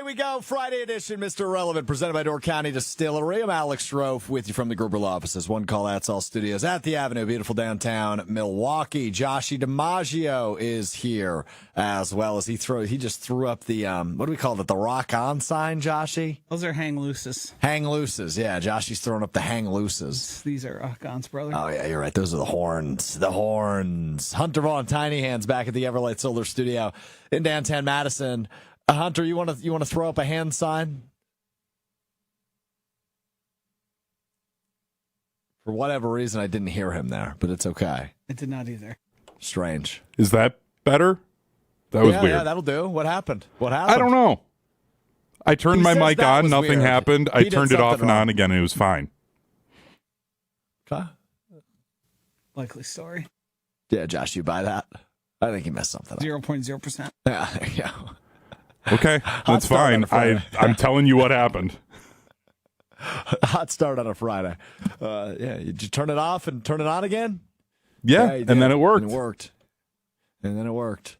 we go. Friday edition, Mr. Irrelevant, presented by Door County Distillery. I'm Alex Strouf with you from the Gerber Law offices. One call, that's all studios at the Avenue, beautiful downtown Milwaukee. Joshy DiMaggio is here as well as he just threw up the, what do we call it, the rock on sign, Joshy? Those are hang looses. Hang looses, yeah. Joshy's throwing up the hang looses. These are rock ons, brother. Oh, yeah, you're right. Those are the horns. The horns. Hunter Vaughn, Tiny Hands, back at the Everlight Solar Studio in downtown Madison. Hunter, you want to throw up a hand sign? For whatever reason, I didn't hear him there, but it's okay. I did not either. Strange. Is that better? That was weird. Yeah, that'll do. What happened? I don't know. I turned my mic on. Nothing happened. I turned it off and on again, and it was fine. Okay. Likely story. Yeah, Josh, you buy that? I think you messed something up. 0.0%. Yeah, there you go. Okay, that's fine. I'm telling you what happened. Hot start on a Friday. Did you turn it off and turn it on again? Yeah, and then it worked. And then it worked.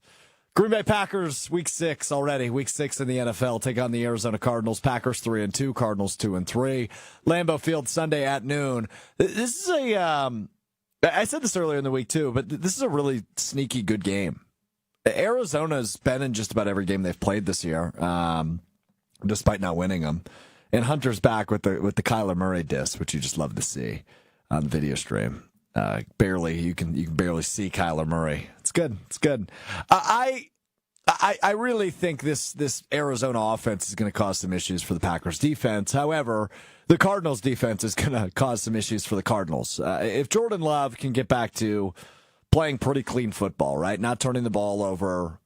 Green Bay Packers, week 6 already. Week 6 in the NFL. Take on the Arizona Cardinals. Packers 3-2, Cardinals 2-3. Lambeau Field Sunday at noon. This is I said this earlier in the week too, but this is a really sneaky good game. Arizona's been in just about every game they've played this year, despite not winning them. And Hunter's back with the Kyler Murray diss, which you just love to see on the video stream. You can barely see Kyler Murray. It's good. It's good. I really think this Arizona offense is going to cause some issues for the Packers defense. However, the Cardinals defense is going to cause some issues for the Cardinals. If Jordan Love can get back to playing pretty clean football, right? Not turning the ball over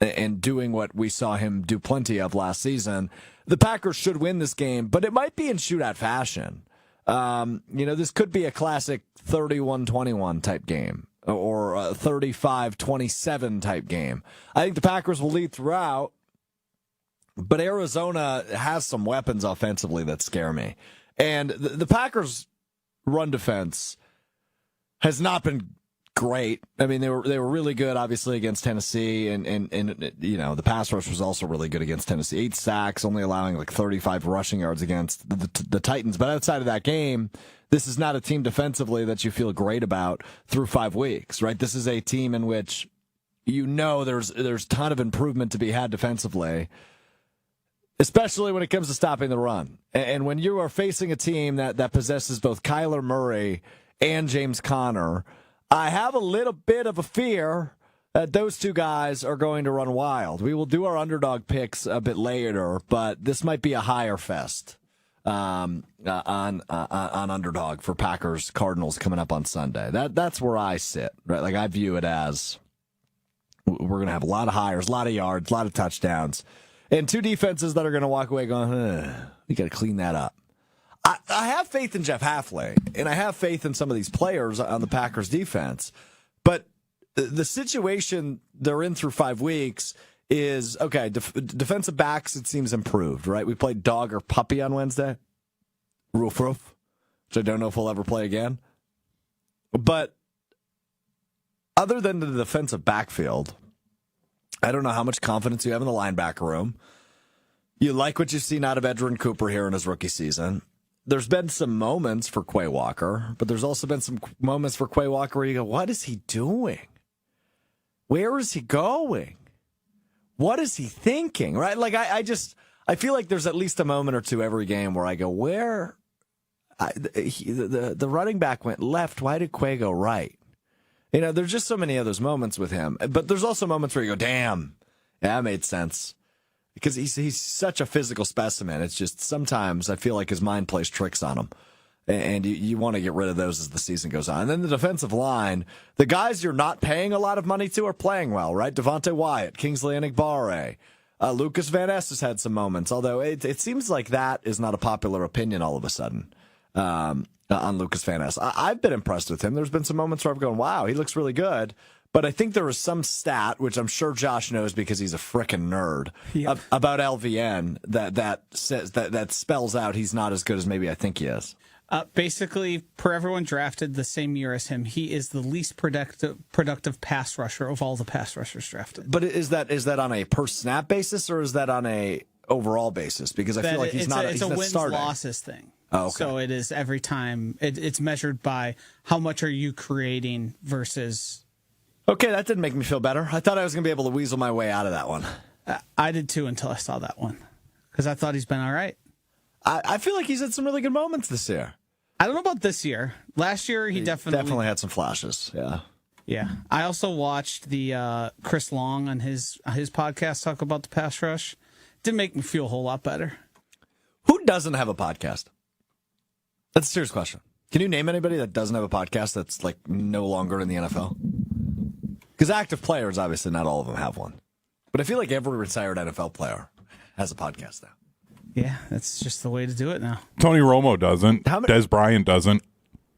and doing what we saw him do plenty of last season, the Packers should win this game, but it might be in shootout fashion. This could be a classic 31-21 type game or a 35-27 type game. I think the Packers will lead throughout, but Arizona has some weapons offensively that scare me. And the Packers' run defense has not been great. I mean, they were really good, obviously, against Tennessee, and the pass rush was also really good against Tennessee. 8 sacks, only allowing like 35 rushing yards against the Titans. But outside of that game, this is not a team defensively that you feel great about through 5 weeks, right? This is a team in which there's a ton of improvement to be had defensively, especially when it comes to stopping the run. And when you are facing a team that possesses both Kyler Murray and James Conner, I have a little bit of a fear that those two guys are going to run wild. We will do our underdog picks a bit later, but this might be a higher fest on underdog for Packers Cardinals coming up on Sunday. That's where I sit, right? Like I view it as we're going to have a lot of hires, a lot of yards, a lot of touchdowns, and two defenses that are going to walk away going, we got to clean that up. I have faith in Jeff Halfley, and I have faith in some of these players on the Packers defense. But the situation they're in through 5 weeks is, okay, defensive backs, it seems improved, right? We played dog or puppy on Wednesday. Roof, which I don't know if we'll ever play again. But other than the defensive backfield, I don't know how much confidence you have in the linebacker room. You like what you've seen out of Edgerrin Cooper here in his rookie season. There's been some moments for Quay Walker, but there's also been some moments for Quay Walker where you go, what is he doing? Where is he going? What is he thinking? Right? Like, I feel like there's at least a moment or two every game where I go, the running back went left. Why did Quay go right? There's just so many of those moments with him. But there's also moments where you go, damn, yeah, that made sense. Because he's such a physical specimen. It's just sometimes I feel like his mind plays tricks on him. And you want to get rid of those as the season goes on. And then the defensive line, the guys you're not paying a lot of money to are playing well, right? Devontae Wyatt, Kingsley Enagbare, Lucas Van Ness has had some moments, although it seems like that is not a popular opinion all of a sudden on Lucas Van Ness. I've been impressed with him. There's been some moments where I've gone, wow, he looks really good. But I think there was some stat, which I'm sure Josh knows because he's a frickin' nerd, about LVN that says that spells out he's not as good as maybe I think he is. Basically, per everyone drafted the same year as him, he is the least productive pass rusher of all the pass rushers drafted. But is that on a per snap basis, or is that on a overall basis? Because I feel like he's not it's a wins starting. losses thing. Oh, okay. So it is every time. It's measured by how much are you creating versus. Okay, that didn't make me feel better. I thought I was going to be able to weasel my way out of that one. I did too until I saw that one because I thought he's been all right. I feel like he's had some really good moments this year. I don't know about this year. Last year he definitely had some flashes. Yeah. Yeah. I also watched the Chris Long on his podcast talk about the pass rush. Didn't make me feel a whole lot better. Who doesn't have a podcast? That's a serious question. Can you name anybody that doesn't have a podcast that's like no longer in the NFL? Because active players, obviously, not all of them have one. But I feel like every retired NFL player has a podcast now. Yeah, that's just the way to do it now. Tony Romo doesn't. Des Bryant doesn't.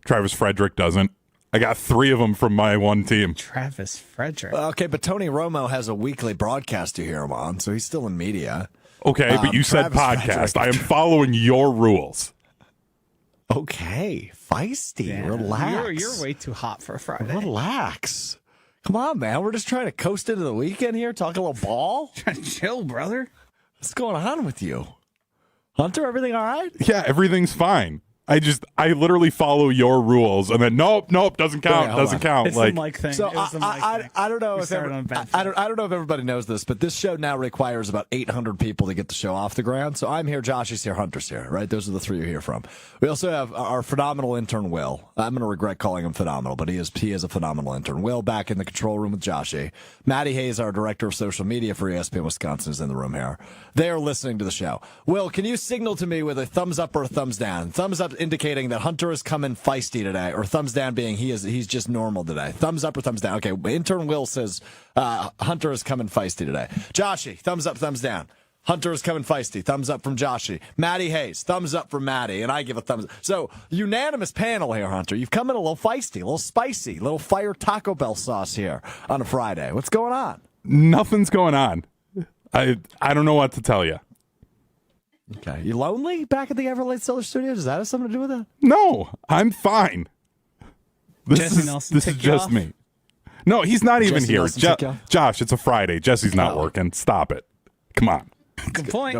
Travis Frederick doesn't. I got 3 of them from my one team. Travis Frederick. Okay, but Tony Romo has a weekly broadcast you hear him on, so he's still in media. Okay, but you said podcast. I am following your rules. Okay, feisty. Yeah. Relax. You're way too hot for a Friday. Relax. Come on, man. We're just trying to coast into the weekend here, talk a little ball. Chill, brother. What's going on with you? Hunter, everything all right? Yeah, everything's fine. I literally follow your rules, and then nope, doesn't count, doesn't count. It's like the mic thing. So I don't know if I don't know if everybody knows this, but this show now requires about 800 people to get the show off the ground. So I'm here, Joshy's here, Hunter's here, right? Those are the 3 you hear from. We also have our phenomenal intern Will. I'm going to regret calling him phenomenal, but he is a phenomenal intern. Will back in the control room with Joshy. Maddie Hayes, our director of social media for ESPN Wisconsin, is in the room here. They are listening to the show. Will, can you signal to me with a thumbs up or a thumbs down? Thumbs up indicating that Hunter is coming feisty today, or thumbs down being he's just normal today. Thumbs up or thumbs down? Okay, intern Will says Hunter is coming feisty today. Joshy, thumbs up, thumbs down. Hunter is coming feisty. Thumbs up from Joshy. Maddie Hayes, thumbs up from Maddie, and I give a thumbs up. So, unanimous panel here, Hunter. You've come in a little feisty, a little spicy, a little fire Taco Bell sauce here on a Friday. What's going on? Nothing's going on. I don't know what to tell you. Okay. You lonely back at the Everlight Cellar Studios? Does that have something to do with it? No, I'm fine. This is just me. No, he's not even here. Josh, it's a Friday. Jesse's not working. Stop it. Come on. Good point.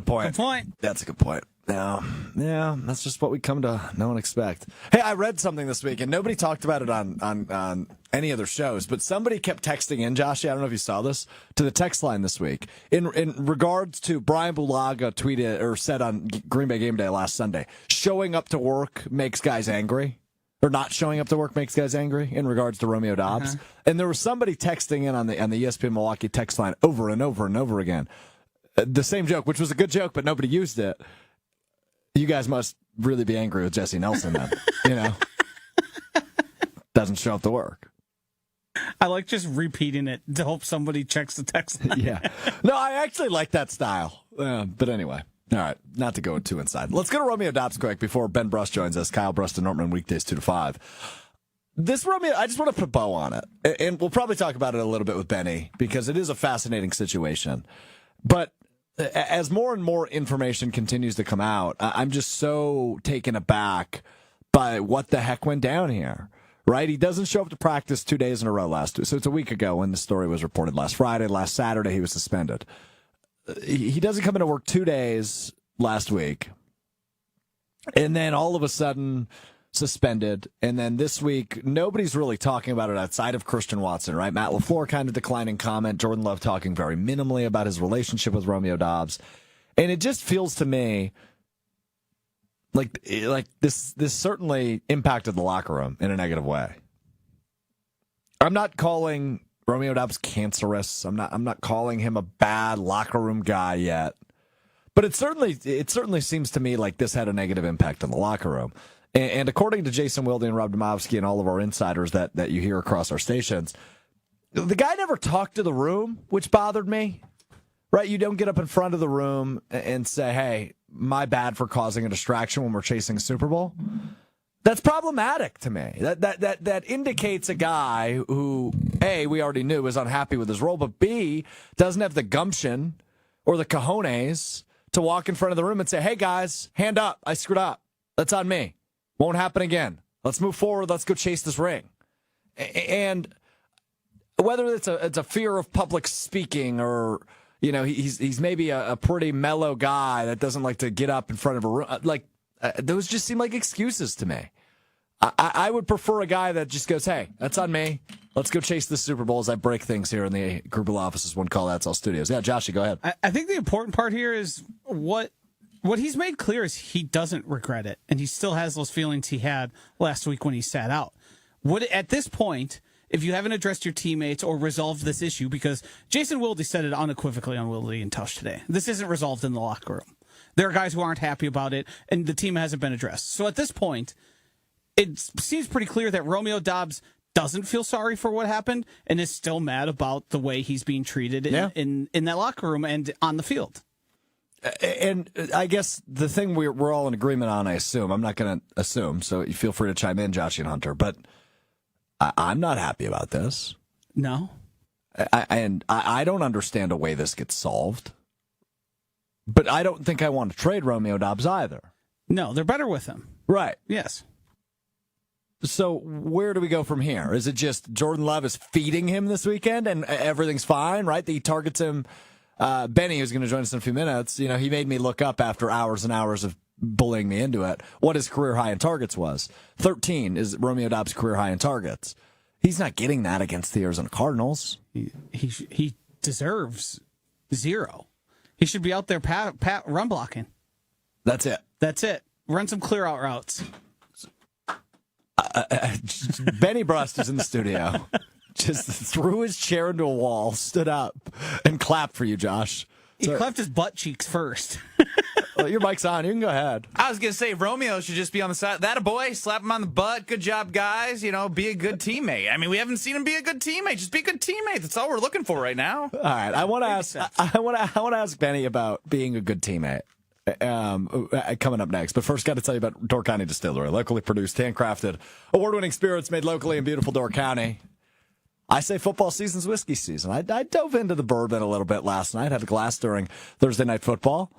That's a good point. Yeah, that's just what we come to know and expect. Hey, I read something this week, and nobody talked about it on any other shows, but somebody kept texting in, Joshy, I don't know if you saw this, to the text line this week in regards to Brian Bulaga tweeted or said on Green Bay Game Day last Sunday, showing up to work makes guys angry, or not showing up to work makes guys angry in regards to Romeo Doubs. And there was somebody texting in on the ESPN Milwaukee text line over and over and over again. The same joke, which was a good joke, but nobody used it. You guys must really be angry with Jesse Nelson then, Doesn't show up to work. I like just repeating it to hope somebody checks the text line. Yeah. No, I actually like that style. But anyway, all right, not to go too inside. Let's go to Romeo Doubs quick before Ben Brust joins us. Kyle Brust and Nortman, weekdays 2 to 5. This Romeo, I just want to put a bow on it. And we'll probably talk about it a little bit with Benny because it is a fascinating situation. But as more and more information continues to come out, I'm just so taken aback by what the heck went down here, right? He doesn't show up to practice 2 days in a row last week. So it's a week ago when the story was reported last Friday. Last Saturday, he was suspended. He doesn't come into work 2 days last week. And then all of a sudden suspended. And then this week, nobody's really talking about it outside of Christian Watson, right? Matt LaFleur kind of declining comment. Jordan Love talking very minimally about his relationship with Romeo Doubs. And it just feels to me like this certainly impacted the locker room in a negative way. I'm not calling Romeo Doubs cancerous. I'm not calling him a bad locker room guy yet. But it certainly seems to me like this had a negative impact on the locker room. And according to Jason Wilde and Rob Domofsky and all of our insiders that you hear across our stations, the guy never talked to the room, which bothered me. Right? You don't get up in front of the room and say, hey, my bad for causing a distraction when we're chasing a Super Bowl. That's problematic to me. That indicates a guy who, A, we already knew is unhappy with his role, but B, doesn't have the gumption or the cojones to walk in front of the room and say, hey, guys, hand up. I screwed up. That's on me. Won't happen again. Let's move forward. Let's go chase this ring. And whether it's a fear of public speaking or, he's maybe a pretty mellow guy that doesn't like to get up in front of a room. Those just seem like excuses to me. I would prefer a guy that just goes, hey, that's on me. Let's go chase the Super Bowl as I break things here in the group of offices, one call That's All Studios. Yeah, Joshy, go ahead. I think the important part here is what he's made clear is he doesn't regret it, and he still has those feelings he had last week when he sat out. At this point, if you haven't addressed your teammates or resolved this issue, because Jason Wilde said it unequivocally on Wilde and Tush today, this isn't resolved in the locker room. There are guys who aren't happy about it, and the team hasn't been addressed. So at this point, it seems pretty clear that Romeo Doubs doesn't feel sorry for what happened and is still mad about the way he's being treated in that locker room and on the field. And I guess the thing we're all in agreement on, I assume, I'm not going to assume, so you feel free to chime in, Joshy and Hunter, but I'm not happy about this. No. I don't understand a way this gets solved. But I don't think I want to trade Romeo Doubs either. No, they're better with him. Right. Yes. So where do we go from here? Is it just Jordan Love is feeding him this weekend and everything's fine, right? He targets him. Benny, who's going to join us in a few minutes, he made me look up after hours and hours of bullying me into it what his career high in targets was. 13 is Romeo Doubs' career high in targets. He's not getting that against the Arizona Cardinals. He deserves 0. He should be out there run blocking. That's it. Run some clear out routes. Benny Brust is in the studio. Just threw his chair into a wall, stood up, and clapped for you, Josh. He clapped his butt cheeks first. Well, your mic's on. You can go ahead. I was going to say, Romeo should just be on the side. That a boy, slap him on the butt. Good job, guys. Be a good teammate. I mean, we haven't sing him be a good teammate. Just be a good teammate. That's all we're looking for right now. All right. I want to ask Benny about being a good teammate. Coming up next. But first, got to tell you about Door County Distillery. Locally produced, handcrafted, award-winning spirits made locally in beautiful Door County. I say football season's whiskey season. I dove into the bourbon a little bit last night. Had a glass during Thursday Night Football.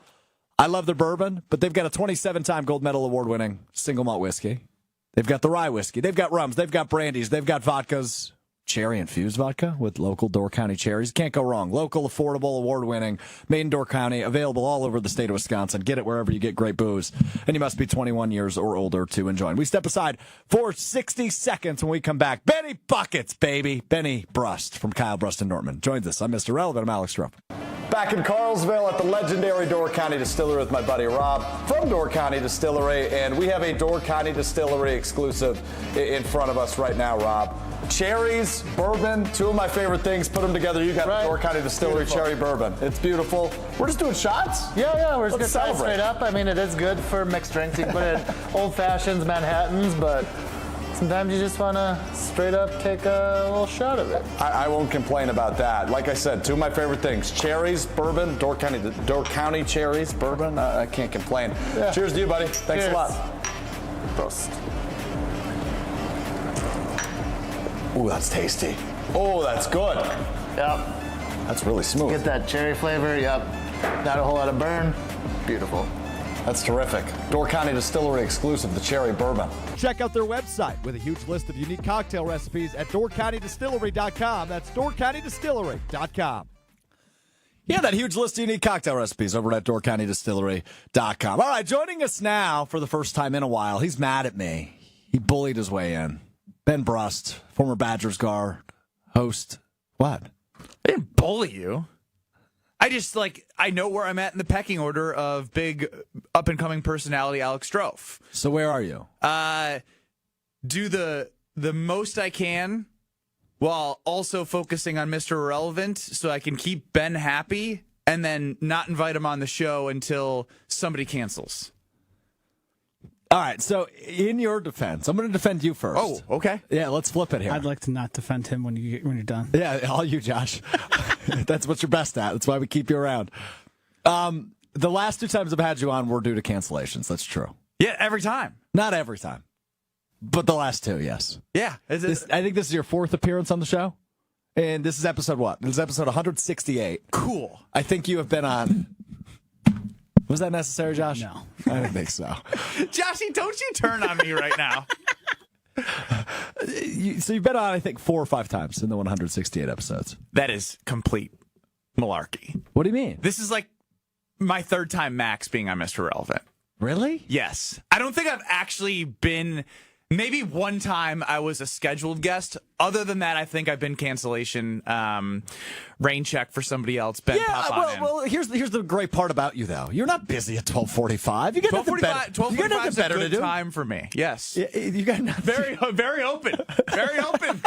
I love their bourbon, but they've got a 27-time gold medal award-winning single malt whiskey. They've got the rye whiskey. They've got rums. They've got brandies. They've got vodkas. Cherry-infused vodka with local Door County cherries. Can't go wrong. Local, affordable, award-winning, made in Door County, available all over the state of Wisconsin. Get it wherever you get great booze. And you must be 21 years or older to enjoy. We step aside for 60 seconds when we come back. Benny Buckets, baby. Benny Brust from Kyle Brust and Nortman joins us. I'm Mr. Relevant. I'm Alex Strouf. Back in Carlsville at the legendary Door County Distillery with my buddy Rob from Door County Distillery. And we have a Door County Distillery exclusive in front of us right now, Rob. Cherries, bourbon, two of my favorite things. Put them together. You got Door County Distillery cherry bourbon. It's beautiful. We're just doing shots? Yeah, we're just going to celebrate. straight up. I mean, it is good for mixed drinks. You can put it in old fashions, Manhattans, but sometimes you just want to straight up take a little shot of it. I won't complain about that. Like I said, two of my favorite things. Cherries, bourbon, Door County cherries, bourbon. I can't complain. Yeah. Cheers to you, buddy. Thanks Cheers. a lot. Prost. Ooh, that's tasty. Oh, that's good. Yep. That's really smooth. Get that cherry flavor. Yep. Not a whole lot of burn. Beautiful. That's terrific. Door County Distillery exclusive, the cherry bourbon. Check out their website with a huge list of unique cocktail recipes at doorcountydistillery.com. That's doorcountydistillery.com. Yeah, that huge list of unique cocktail recipes over at doorcountydistillery.com. All right, joining us now for the first time in a while. He's mad at me. He bullied his way in. Ben Brust, former Badgers guard, host. What? I didn't bully you. I just, I know where I'm at in the pecking order of big up-and-coming personality Alex Strouf. So where are you? Do the most I can while also focusing on Mr. Irrelevant so I can keep Ben happy and then not invite him on the show until somebody cancels. All right, so in your defense, I'm going to defend you first. Oh, okay. Yeah, let's flip it here. I'd like to not defend him when you're done. Yeah, all you, Josh. That's what you're best at. That's why we keep you around. The last two times I've had you on were due to cancellations. That's true. Yeah, every time. Not every time. But the last two, yes. Yeah. I think this is your fourth appearance on the show. And this is episode what? This is episode 168. Cool. I think you have been on... Was that necessary, Josh? No. I didn't think so. Joshy, don't you turn on me right now. So you've been on, I think, 4 or 5 times in the 168 episodes. That is complete malarkey. What do you mean? This is like my third time max being on Mr. Relevant. Really? Yes. I don't think I've actually been. Maybe one time I was a scheduled guest. Other than that, I think I've been cancellation, rain check for somebody else. Ben, pop on in. Well, here's the great part about you, though. You're not busy at 12:45. You got nothing better. 12:45 is a to good do. time for me. Yes. You got nothing. Very open. Very open.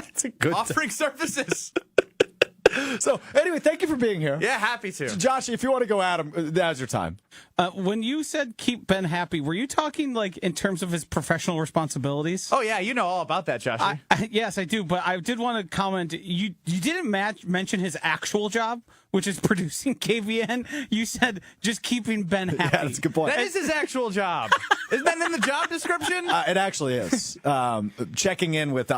It's a good Offering services. So, anyway, thank you for being here. Yeah, happy to. Josh, if you want to go at him, now's your time. When you said keep Ben happy, were you talking like in terms of his professional responsibilities? Oh, yeah, you know all about that, Josh. Yes, I do. But I did want to comment. You didn't mention his actual job, which is producing KVN. You said just keeping Ben happy. Yeah, that's a good point. That is his actual job. Isn't that in the job description? It actually is. Checking in with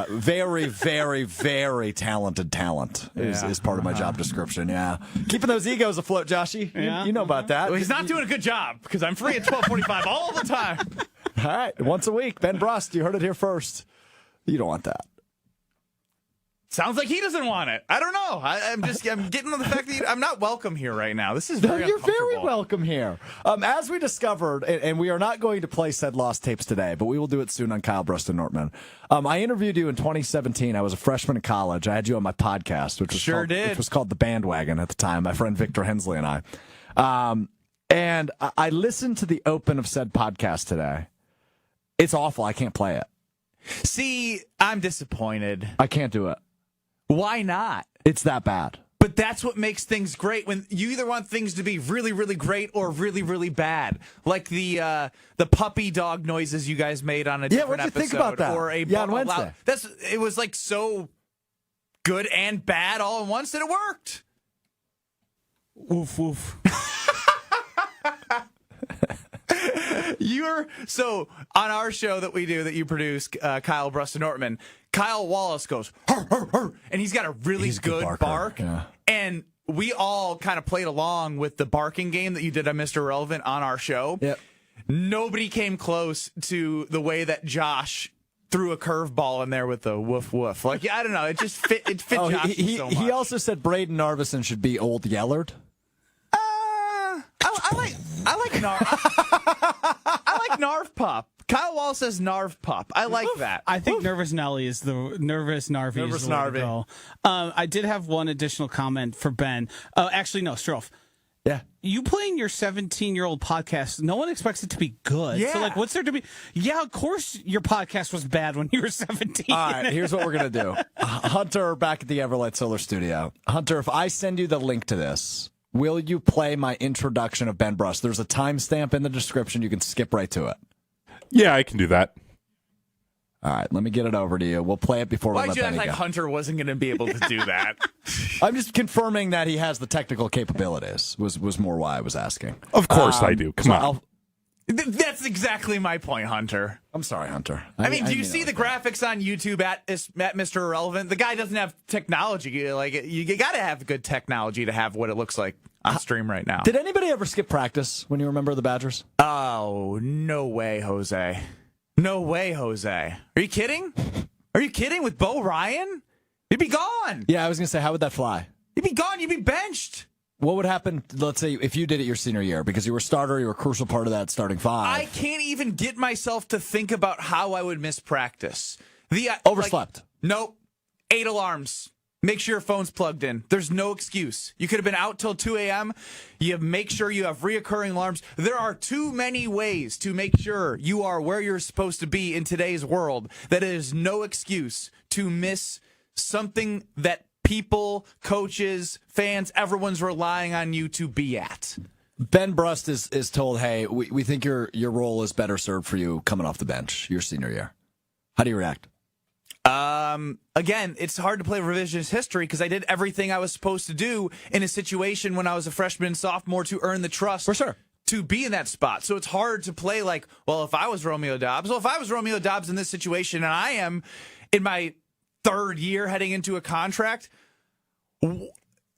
very, very, very talented talent is part of my job description. Yeah, keeping those egos afloat, Joshy. Yeah. You know about that. Well, he's not doing a good job because I'm free at 12:45 all the time. All right, once a week, Ben Brust. You heard it here first. You don't want that. Sounds like he doesn't want it. I don't know. I'm getting on the fact that I'm not welcome here right now. This is very You're uncomfortable. very welcome here. As we discovered, and we are not going to play said lost tapes today, but we will do it soon on Kyle Brust and Nortman. I interviewed you in 2017. I was a freshman in college. I had you on my podcast, which was called The Bandwagon at the time. My friend Victor Hensley and I. And I listened to the open of said podcast today. It's awful. I can't play it. See, I'm disappointed. I can't do it. Why not? It's that bad. But that's what makes things great. When you either want things to be really, really great or really, really bad, like the puppy dog noises you guys made on a different what'd you episode, think about that? or on Wednesday. It was like so good and bad all at once that it worked. Woof woof. So on our show that we do that you produce, Kyle Brust and Nortman, Kyle Wallace goes, "Hur, hur, hur," and he's got a really good bark. Yeah. And we all kind of played along with the barking game that you did on Mr. Relevant on our show. Yep. Nobody came close to the way that Josh threw a curveball in there with the woof woof. Like, I don't know, it just fit. It fit Josh so much. He also said Braden Narvison should be Old Yellard. I like Narv. I like Narv Pup. Kyle Wall says Narv Pup. I like that. I think Nervous Nelly is the Nervous Narvi. Nervous is the way to Narvi. go. I did have one additional comment for Ben. Actually, no, Strouf. Yeah. You playing your 17-year-old podcast, no one expects it to be good. Yeah. So, like, what's there to be? Yeah, of course your podcast was bad when you were 17. All right, here's what we're going to do. Hunter, back at the Everlight Solar Studio. Hunter, if I send you the link to this, will you play my introduction of Ben Brust? There's a timestamp in the description. You can skip right to it. Yeah, I can do that. All right, let me get it over to you. We'll play it before we Why'd let you act Benny like go. Hunter wasn't going to be able to do that? I'm just confirming that he has the technical capabilities, was more why I was asking. Of course I do. Come on. That's exactly my point, Hunter. I'm sorry, Hunter. I mean, do you see the graphics on YouTube at Mr. Irrelevant? The guy doesn't have technology. Like, you got to have good technology to have what it looks like on stream right now. Did anybody ever skip practice when you were a member of the Badgers? Oh, no way, Jose. No way, Jose. Are you kidding? Are you kidding? With Bo Ryan? You'd be gone. Yeah, I was going to say, how would that fly? You'd be gone. You'd be benched. What would happen, let's say, if you did it your senior year? Because you were a starter, you were a crucial part of that starting five. I can't even get myself to think about how I would miss practice. Overslept. Nope. 8 alarms. Make sure your phone's plugged in. There's no excuse. You could have been out till 2 a.m. You make sure you have reoccurring alarms. There are too many ways to make sure you are where you're supposed to be in today's world that it is no excuse to miss something that people, coaches, fans, everyone's relying on you to be at. Ben Brust is told, hey, we think your role is better served for you coming off the bench your senior year. How do you react? Again, it's hard to play revisionist history because I did everything I was supposed to do in a situation when I was a freshman and sophomore to earn the trust. For sure. To be in that spot. So it's hard to play like, well, if I was Romeo Dobbs, in this situation and I am in my third year heading into a contract,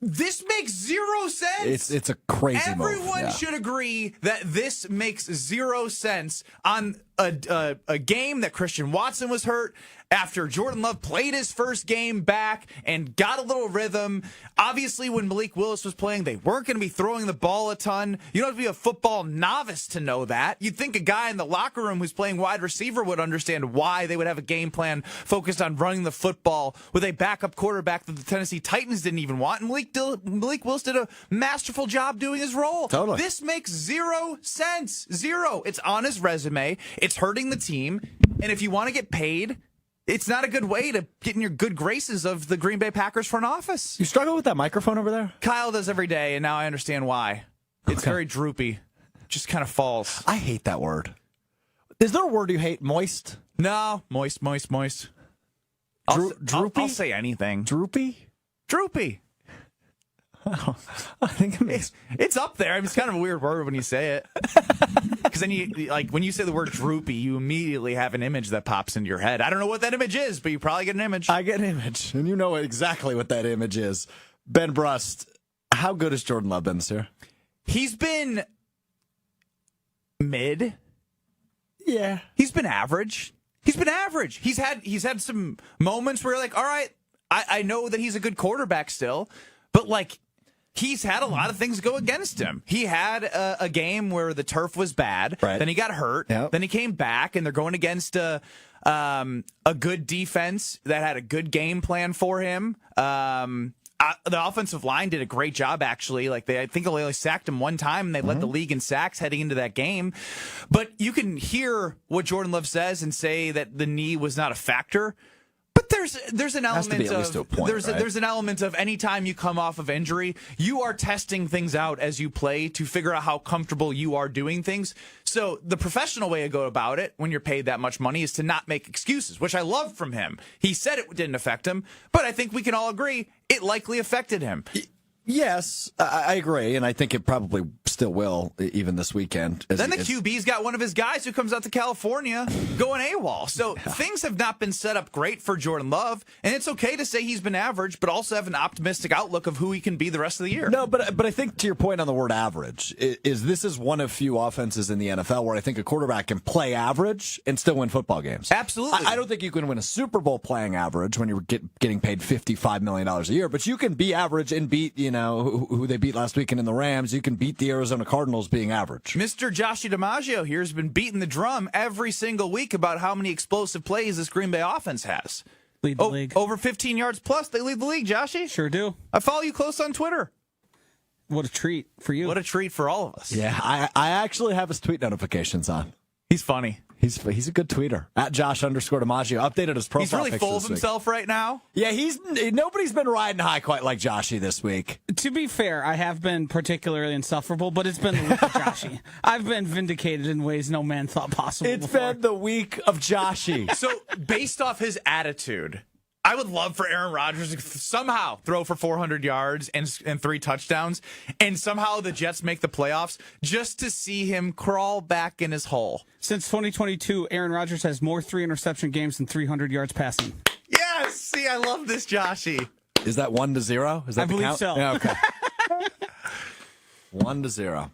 this makes zero sense. It's a crazy move. Everyone should agree that this makes zero sense on a game that Christian Watson was hurt, after Jordan Love played his first game back and got a little rhythm. Obviously, when Malik Willis was playing, they weren't going to be throwing the ball a ton. You don't have to be a football novice to know that. You'd think a guy in the locker room who's playing wide receiver would understand why they would have a game plan focused on running the football with a backup quarterback that the Tennessee Titans didn't even want. And Malik Willis did a masterful job doing his role. Totally. This makes zero sense. Zero. It's on his resume. It's hurting the team. And if you want to get paid, it's not a good way to get in your good graces of the Green Bay Packers front office. You struggle with that microphone over there? Kyle does every day, and now I understand why. It's very droopy. Just kind of falls. I hate that word. Is there a word you hate? Moist? No. Moist. Droopy? I'll say anything. Droopy? Droopy. I think it makes... It's up there. I mean, it's kind of a weird word when you say it. Because then you, like, when you say the word droopy, you immediately have an image that pops into your head. I don't know what that image is, but you probably get an image. I get an image, and you know exactly what that image is. Ben Brust, how good has Jordan Love been this year? He's been mid. Yeah. He's been average. He's had some moments where you're like, all right, I know that he's a good quarterback still, but like, he's had a lot of things go against him. He had a game where the turf was bad. Right. Then he got hurt. Yep. Then he came back, and they're going against a good defense that had a good game plan for him. The offensive line did a great job, actually. Like I think they only sacked him one time, and they led the league in sacks heading into that game. But you can hear what Jordan Love says and say that the knee was not a factor. But there's an element at least to a point, right? There's an element of anytime you come off of injury, you are testing things out as you play to figure out how comfortable you are doing things. So the professional way to go about it when you're paid that much money is to not make excuses, which I love from him. He said it didn't affect him, but I think we can all agree it likely affected him. Yes, I agree, and I think it probably still will, even this weekend. Then the QB's got one of his guys who comes out to California going AWOL. So things have not been set up great for Jordan Love, and it's okay to say he's been average, but also have an optimistic outlook of who he can be the rest of the year. No, but I think to your point on the word average, this is one of few offenses in the NFL where I think a quarterback can play average and still win football games. Absolutely. I don't think you can win a Super Bowl playing average when you're getting paid $55 million a year, but you can be average and beat, who they beat last weekend in the Rams. You can beat the Arizona Cardinals being average. Mr. Joshy DiMaggio here has been beating the drum every single week about how many explosive plays this Green Bay offense has. Lead the league. Over 15 yards plus, they lead the league, Joshy. Sure do. I follow you close on Twitter. What a treat for you. What a treat for all of us. Yeah, I actually have his tweet notifications on. He's funny. He's a good tweeter. At Josh_DiMaggio. Updated his profile. He's really full of himself right now. Yeah, nobody's been riding high quite like Joshy this week. To be fair, I have been particularly insufferable, but it's been the week of Joshy. I've been vindicated in ways no man thought possible It's before. been the week of Joshy. So, based off his attitude, I would love for Aaron Rodgers to somehow throw for 400 yards and 3 touchdowns, and somehow the Jets make the playoffs just to see him crawl back in his hole. Since 2022, Aaron Rodgers has more 3-interception games than 300 yards passing. Yes! See, I love this, Joshy. Is that 1-0? Is that I the believe count? so. Yeah, okay. 1-0.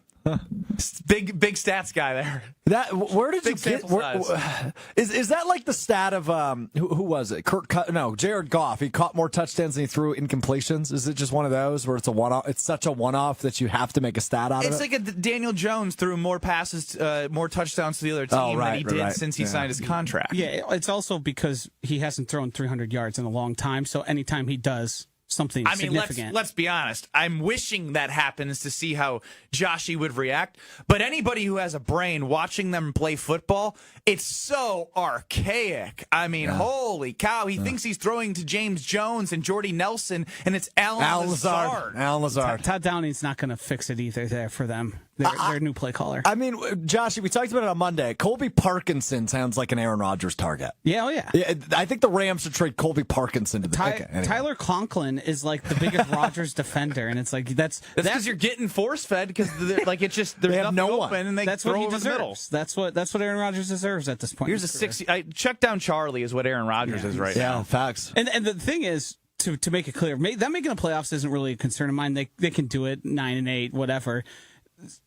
Big stats guy there. Where did Big you get? sample size. Is that like the stat of who was it? Jared Goff. He caught more touchdowns than he threw incompletions. Is it just one of those where it's a one-off? It's such a one-off that you have to make a stat out of it. It's like Daniel Jones threw more passes, more touchdowns to the other team than he did since he signed his contract. Yeah, it's also because he hasn't thrown 300 yards in a long time, so anytime he does something significant. Let's be honest. I'm wishing that happens to see how Joshy would react. But anybody who has a brain watching them play football, it's so archaic. I mean, holy cow. He thinks he's throwing to James Jones and Jordy Nelson, and it's Alan Lazard. Alan Lazard. Todd Downing's not going to fix it either there for them. Their new play caller. I mean, Joshy, we talked about it on Monday. Colby Parkinson sounds like an Aaron Rodgers target. Yeah, oh yeah. I think the Rams should trade Colby Parkinson to the anyway. Tyler Conklin is like the biggest Rodgers defender, and it's like that's because you're getting force fed because like it's just there's nothing no open, and that's throw what he over the middle. deserves. That's what Aaron Rodgers deserves at this point. Here's a 60. Check down Charlie is what Aaron Rodgers is right now. Yeah, facts. And the thing is, to make it clear, them making the playoffs isn't really a concern of mine. They can do it 9-8, whatever.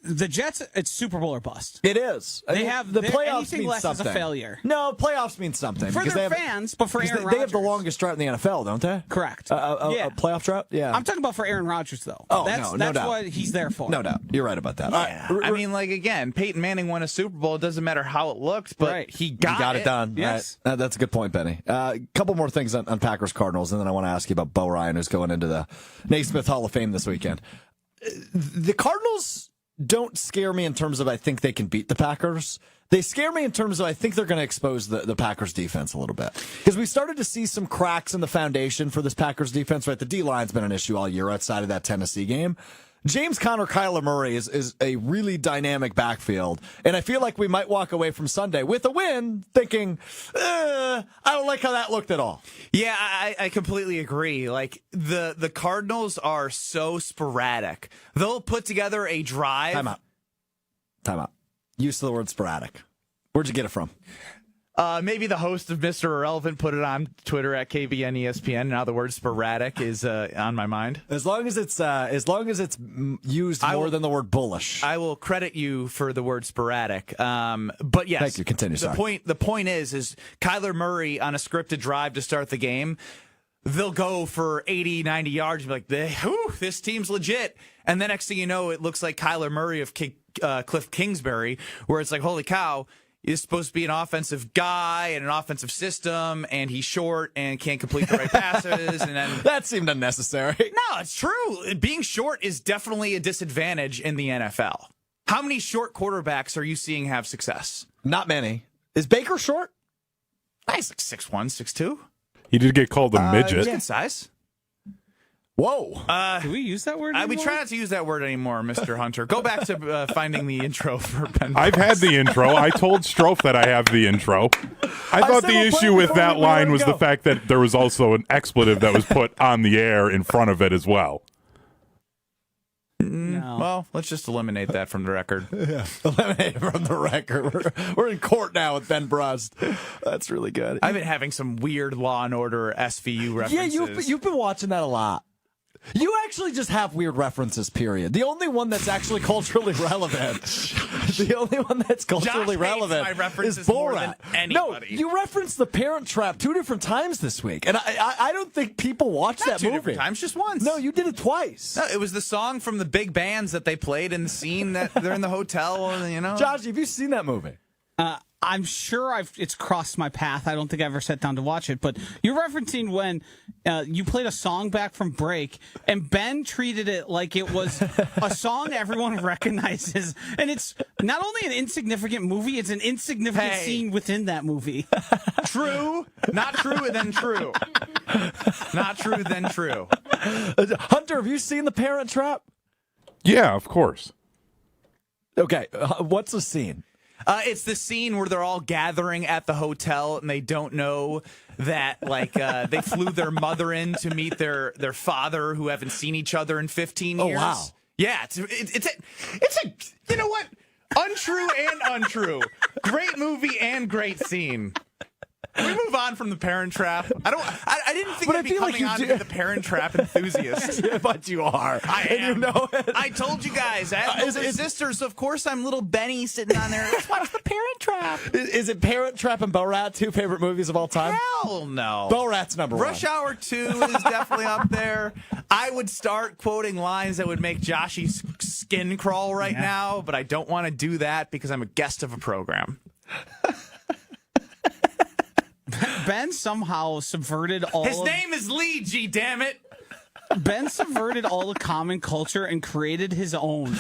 the Jets, it's Super Bowl or bust. It is. They have the playoffs anything mean less something. is a failure. No, playoffs mean something For because their they have fans, but for Aaron they have the Rodgers. longest drought in the NFL, don't they? Correct. A playoff drought. Yeah. I'm talking about for Aaron Rodgers, though. Oh, that's no doubt. what he's there for. No doubt. You're right about that. Yeah. All right. I mean, like, again, Peyton Manning won a Super Bowl. It doesn't matter how it looked, but Right. he got it done. Yes. Right. That's a good point, Benny. A couple more things on Packers Cardinals, and then I want to ask you about Bo Ryan, who's going into the Naismith Hall of Fame this weekend. The Cardinals don't scare me in terms of I think they can beat the Packers. They scare me in terms of I think they're going to expose the Packers defense a little bit. Because we started to see some cracks in the foundation for this Packers defense. Right, the D-line's been an issue all year outside of that Tennessee game. James Conner, Kyler Murray is a really dynamic backfield. And I feel like we might walk away from Sunday with a win thinking, I don't like how that looked at all. Yeah, I completely agree. Like, the Cardinals are so sporadic. They'll put together a drive. Time out. Use of the word sporadic. Where'd you get it from? Maybe the host of Mr. Irrelevant put it on Twitter at KBN ESPN. Now the word sporadic is on my mind. As long as it's used more than the word bullish. I will credit you for the word sporadic. But yes, thank you. Continue. The point is Kyler Murray on a scripted drive to start the game. They'll go for 80, 90 yards. You'll be like, this team's legit. And then next thing you know, it looks like Kyler Murray of Cliff Kingsbury, where it's like, holy cow. He's supposed to be an offensive guy and an offensive system, and he's short and can't complete the right passes. And then that seemed unnecessary. No, it's true. Being short is definitely a disadvantage in the NFL. How many short quarterbacks are you seeing have success? Not many. Is Baker short? He's like 6'1", 6'2". He did get called a midget. He's good size. Whoa. Do we use that word anymore? We try not to use that word anymore, Mr. Hunter. Go back to finding the intro for Ben. I've had the intro. I told Strouf that I have the intro. I thought the issue with that line was the fact that there was also an expletive that was put on the air in front of it as well. No. Well, let's just eliminate that from the record. Yeah, eliminate it from the record. We're in court now with Ben Brust. That's really good. I've been having some weird Law and Order SVU references. Yeah, you've been watching that a lot. You actually just have weird references, period. The only one that's actually culturally relevant, relevant is more than Borat. anybody. No, you referenced The Parent Trap 2 different times this week, and I don't think people watch Not that two movie. different times, just once. No, you did it twice. No, it was the song from the big bands that they played in the scene that they're in the hotel, Josh, have you seen that movie? I'm sure it's crossed my path. I don't think I ever sat down to watch it, but you're referencing when you played a song back from break, and Ben treated it like it was a song everyone recognizes, and it's not only an insignificant movie, it's an insignificant scene within that movie. True, not true, then true. Not true, then true. Hunter, have you seen The Parent Trap? Yeah, of course. Okay, what's the scene? It's the scene where they're all gathering at the hotel and they don't know that, they flew their mother in to meet their father who haven't seen each other in 15 years. Oh, wow. Yeah, it's a you know what? Untrue and untrue. Great movie and great scene. Can we move on from The Parent Trap? I didn't think I'd be coming on to be the Parent Trap enthusiast. Yeah, but you are. I am. You know it. I told you guys. I have older sisters, so of course I'm little Benny sitting on there. Let's watch The Parent Trap. Is it Parent Trap and Borat two favorite movies of all time? Hell no. Borat's number one. Rush Hour 2 is definitely up there. I would start quoting lines that would make Joshy's skin crawl right now, but I don't want to do that because I'm a guest of a program. Ben somehow subverted all His name is Lee, G, damn it. Ben subverted all the common culture and created his own.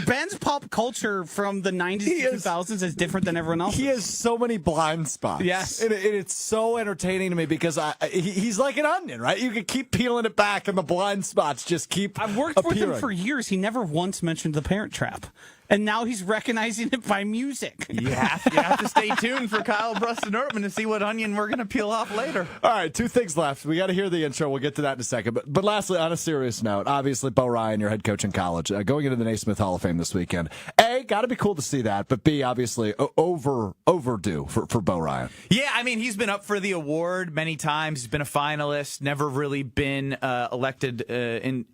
Ben's pop culture from the 90s to 2000s is different than everyone else. He has so many blind spots. Yes. And it's so entertaining to me because he's like an onion, right? You can keep peeling it back and the blind spots just keep I've worked appearing. with him for years. He never once mentioned The Parent Trap. And now he's recognizing it by music. You have to stay tuned for Kyle Brust and Nortman to see what onion we're going to peel off later. All right, two things left. We got to hear the intro. We'll get to that in a second. But lastly, on a serious note, obviously, Bo Ryan, your head coach in college, going into the Naismith Hall of Fame this weekend. A, A, got to be cool to see that, but B, obviously overdue for Bo Ryan. Yeah, I mean, he's been up for the award many times. He's been a finalist, never really been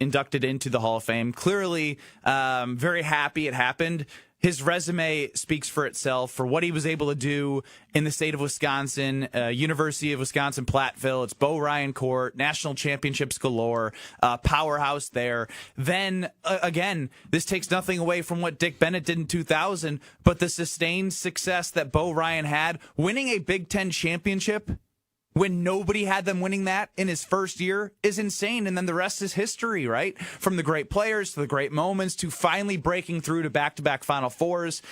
inducted into the Hall of Fame. Clearly, very happy it happened. His resume speaks for itself for what he was able to do in the state of Wisconsin, University of Wisconsin Platteville. It's Bo Ryan Court, national championships galore, powerhouse there. Then, again, this takes nothing away from what Dick Bennett did in 2000, but the sustained success that Bo Ryan had, winning a Big Ten championship when nobody had them winning that in his first year is insane. And then the rest is history, right? From the great players to the great moments to finally breaking through to back-to-back Final Fours.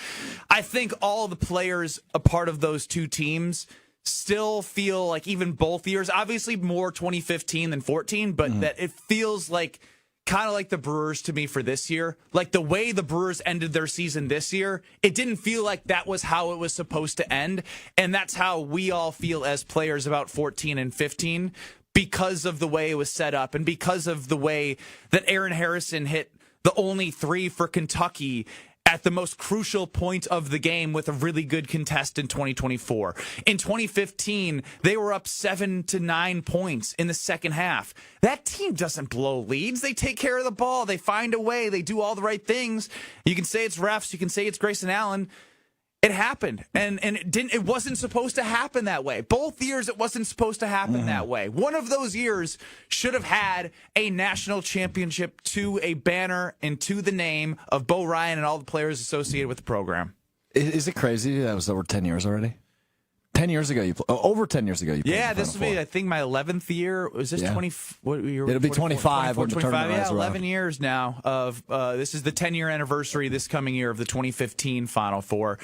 I think all the players a part of those two teams still feel like even both years, obviously more 2015 than 14, but that it feels like kind of like the Brewers to me for this year. Like the way the Brewers ended their season this year, it didn't feel like that was how it was supposed to end. And that's how we all feel as players about 14 and 15 because of the way it was set up and because of the way that Aaron Harrison hit the only 3 for Kentucky at the most crucial point of the game with a really good contest in 2024. In 2015, they were up 7 to 9 points in the second half. That team doesn't blow leads. They take care of the ball. They find a way. They do all the right things. You can say it's refs. You can say it's Grayson Allen. It happened, and it wasn't supposed to happen that way. Both years, it wasn't supposed to happen that way. One of those years should have had a national championship to a banner and to the name of Bo Ryan and all the players associated with the program. Is it crazy that was over 10 years already? 10 years ago, over 10 years ago, you played. Yeah, this will be, I think, my 11th year. Was this 20? What year? It'll be 25 when the tournament rolls around. 11 years now of this is the 10-year anniversary this coming year of the 2015 Final Four.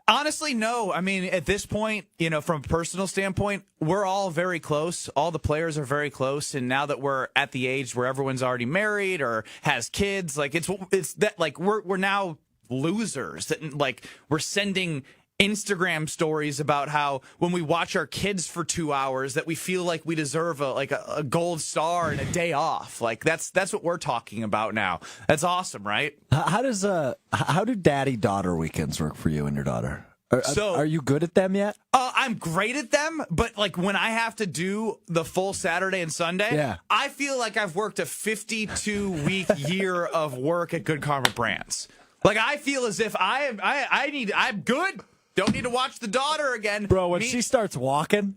Honestly, no. I mean, at this point, from a personal standpoint, we're all very close. All the players are very close, and now that we're at the age where everyone's already married or has kids, like it's that like we're now losers. That like we're sending Instagram stories about how when we watch our kids for 2 hours that we feel like we deserve a gold star and a day off. Like that's what we're talking about now. That's awesome, right? How do daddy-daughter weekends work for you and your daughter? Are you good at them yet? I'm great at them, but like when I have to do the full Saturday and Sunday, I feel like I've worked a 52-week year of work at Good Karma Brands. Like I feel as if I'm good. Don't need to watch the daughter again. Bro, when she starts walking.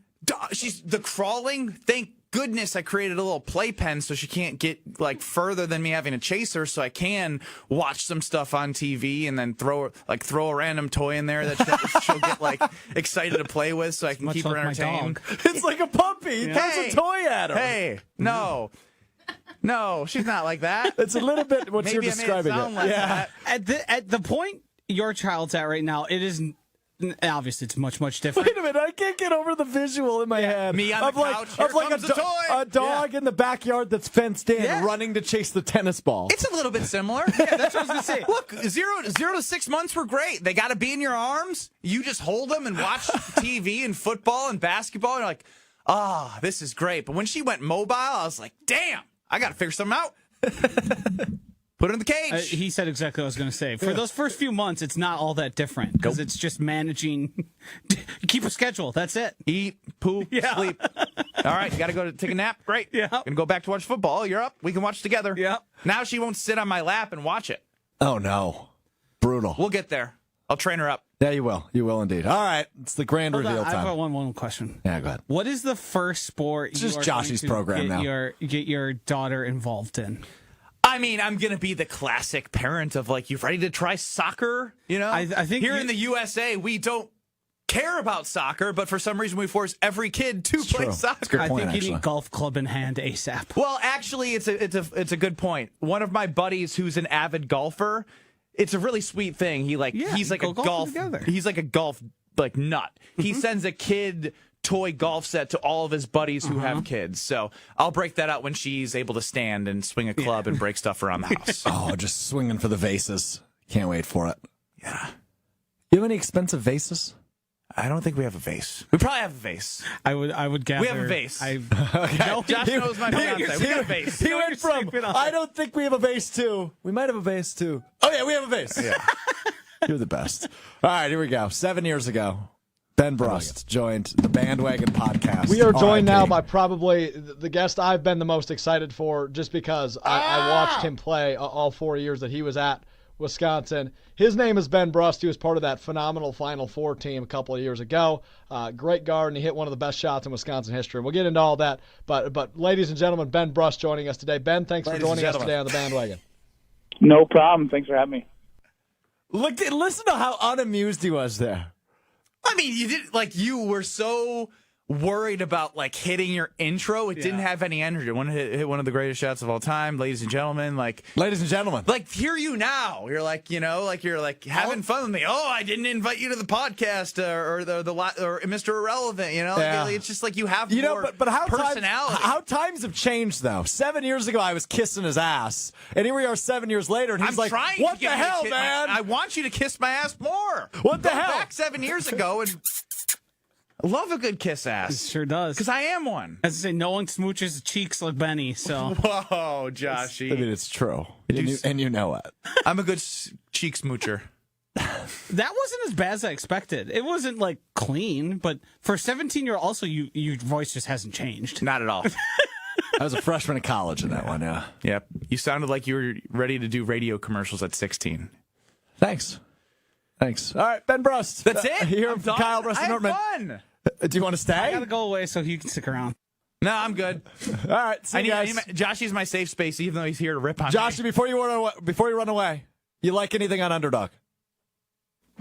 She's the crawling. Thank goodness I created a little playpen so she can't get like further than me having to chase her, so I can watch some stuff on TV and then throw a random toy in there that she'll get like excited to play with so I can keep her entertained. It's like a puppy. He throws a toy at her. Hey, no. No, she's not like that. It's a little bit what you're describing. Like that. At the point your child's at right now, it is obviously it's much different. Wait a minute, I can't get over the visual in my head. Me on the couch. Here comes the toy. A dog in the backyard that's fenced in, running to chase the tennis ball. It's a little bit similar. Yeah, that's what I was gonna say. Look, 0 to 6 months were great. They got to be in your arms. You just hold them and watch TV and football and basketball. And you're like, this is great. But when she went mobile, I was like, damn, I got to figure something out. Put her in the cage. He said exactly what I was going to say. For those first few months, it's not all that different because it's just managing. Keep a schedule. That's it. Eat, poop, sleep. All right, you got to go take a nap. Great. Yeah. Gonna go back to watch football. You're up. We can watch together. Yeah. Now she won't sit on my lap and watch it. Oh no, brutal. We'll get there. I'll train her up. Yeah, you will. You will indeed. All right, it's the grand reveal time. I've got one question. Yeah, go ahead. What is the first sport it's just Joshy's program now. Get your daughter involved in? I mean, I'm going to be the classic parent of like, you ready to try soccer? I think here in the USA, we don't care about soccer, but for some reason we force every kid to play soccer. I think you need golf club in hand ASAP. Well, actually, it's a good point. One of my buddies who's an avid golfer, it's a really sweet thing. He's like a golf nut. He sends a kid toy golf set to all of his buddies who have kids. So I'll break that out when she's able to stand and swing a club and break stuff around the house. Oh, just swinging for the vases. Can't wait for it. Yeah. You have any expensive vases? I don't think we have a vase. We probably have a vase. I would gather. We have a vase. No, Josh knows my fiance. We got a vase. He went from, I don't think we have a vase, too. We might have a vase, too. Oh, yeah, we have a vase. Yeah. You're the best. All right, here we go. 7 years ago, Ben Brust joined the Bandwagon podcast. We are joined now by probably the guest I've been the most excited for, just because I watched him play all 4 years that he was at Wisconsin. His name is Ben Brust. He was part of that phenomenal Final Four team a couple of years ago. Great guard, and he hit one of the best shots in Wisconsin history. We'll get into all that. But ladies and gentlemen, Ben Brust joining us today. Ben, thanks for joining us today on the Bandwagon. No problem. Thanks for having me. Listen to how unamused he was there. I mean, you did you were so worried about hitting your intro. It didn't have any energy. One hit one of the greatest shots of all time, ladies and gentlemen. Ladies and gentlemen, hear you now. You're you're having fun with me. Oh, I didn't invite you to the podcast or Mr. Irrelevant. It's just you have more but how personality. How times have changed though. 7 years ago, I was kissing his ass, and here we are 7 years later, and he's trying "What to the hell, man? I want you to kiss my ass more. What the Go hell?" Back 7 years ago and. I love a good kiss ass. It sure does. Because I am one. As I say, no one smooches cheeks like Benny, so. Whoa, Joshy. I mean, it's true. And you know it. I'm a good cheek smoocher. That wasn't as bad as I expected. It wasn't clean, but for a 17-year-old, also your voice just hasn't changed. Not at all. I was a freshman in college in that one, yeah. Yep. You sounded like you were ready to do radio commercials at 16. Thanks. All right, Ben Brust. That's it. Here I'm from done. Kyle, Brust and Nortman. Fun. Do you want to stay? I gotta go away so you can stick around. No, I'm good. All right, see you guys. Joshy's my safe space, even though he's here to rip on Joshy, me. before you run away, you like anything on Underdog?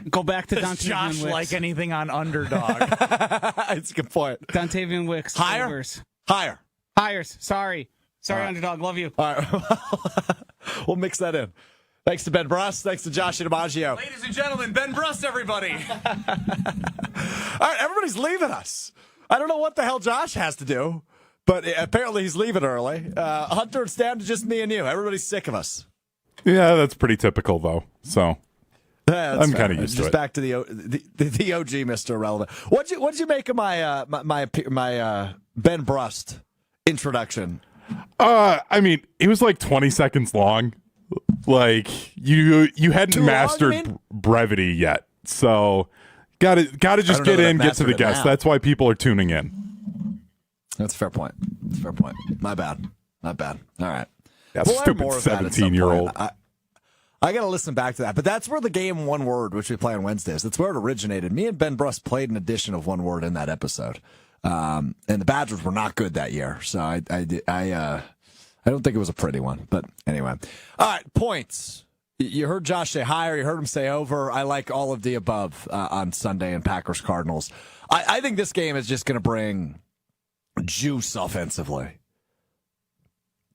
Go back to Does Dontavian Josh Wicks. like anything on Underdog? It's a good point. Dontavian Wicks. Higher? Overs. Higher. Sorry, Underdog. Love you. All right. We'll mix that in. Thanks to Ben Brust. Thanks to Joshy DiMaggio. Ladies and gentlemen, Ben Brust, everybody. All right, everybody's leaving us. I don't know what the hell Josh has to do, but apparently he's leaving early. Hunter, it's down to just me and you. Everybody's sick of us. Yeah, that's pretty typical, though. So I'm kind of used to just it. Back to the OG, Mr. Irrelevant. What'd you make of my Ben Brust introduction? I mean, it was 20 seconds long. You hadn't Too long, mastered you mean? brevity yet, so gotta just get in, get to the guest. That's why people are tuning in. That's a fair point. My bad. Not bad. All right. That stupid 17-year-old. I got to listen back to that. But that's where the game One Word, which we play on Wednesdays, that's where it originated. Me and Ben Brust played an edition of One Word in that episode. And the Badgers were not good that year. So I don't think it was a pretty one. But anyway. All right, points. You heard Josh say higher. You heard him say over. I like all of the above on Sunday in Packers Cardinals. I think this game is just going to bring juice offensively.